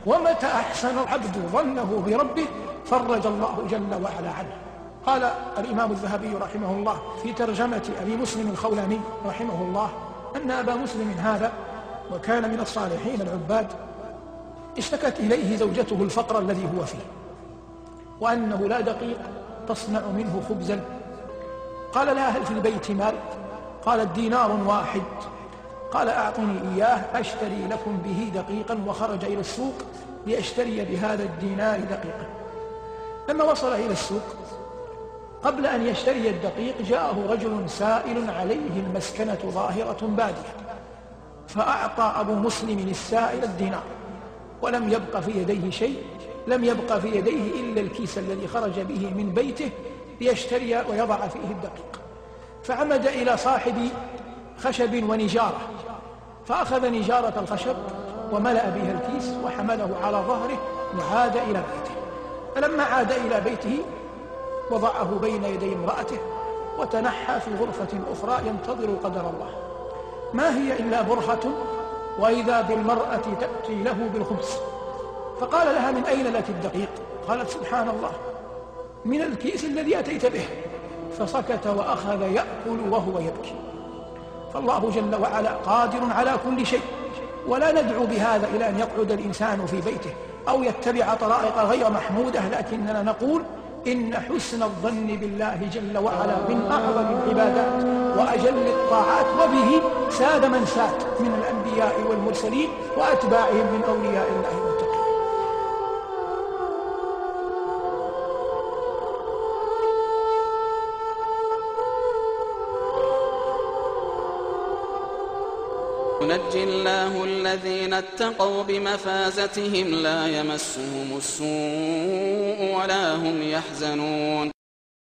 ومتى أحسن العبد ظنه بربه فرج الله جل وعلا عنه. قال الإمام الذهبي رحمه الله في ترجمة أبي مسلم الخولاني رحمه الله أن أبا مسلم هذا وكان من الصالحين العباد اشتكت إليه زوجته الفقر الذي هو فيه، وأنه لا دقيق تصنع منه خبزا. قال لها: هل في البيت مال؟ قالت: دينار واحد. قال: أعطني إياه أشتري لكم به دقيقا. وخرج إلى السوق ليشتري بهذا الدينار دقيقا. لما وصل إلى السوق قبل أن يشتري الدقيق جاءه رجل سائل عليه المسكنة ظاهرة بادية، فأعطى أبو مسلم السائل الدينار ولم يبق في يديه شيء، لم يبق في يديه إلا الكيس الذي خرج به من بيته ليشتري ويضع فيه الدقيق. فعمد إلى صاحب خشب ونجارة فأخذ نجارة الخشب وملأ بها الكيس وحمله على ظهره وعاد إلى بيته. فلما عاد إلى بيته وضعه بين يدي امرأته وتنحى في غرفة أخرى ينتظر قدر الله. ما هي إلا برهة وإذا بالمرأة تأتي له بالخبز، فقال لها: من أين لك الدقيق؟ قالت: سبحان الله، من الكيس الذي أتيت به. فسكت وأخذ يأكل وهو يبكي. فالله جل وعلا قادر على كل شيء، ولا ندعو بهذا إلى أن يقعد الإنسان في بيته أو يتبع طرائق غير محمودة، لكننا نقول إن حسن الظن بالله جل وعلا من أعظم العبادات وأجل الطاعات، وبه ساد من ساد من الأنبياء والمرسلين وأتباعهم من أولياء الله المتقين. ينجي الله الذين اتقوا بمفازتهم لا يمسهم السوء ولا هم يحزنون.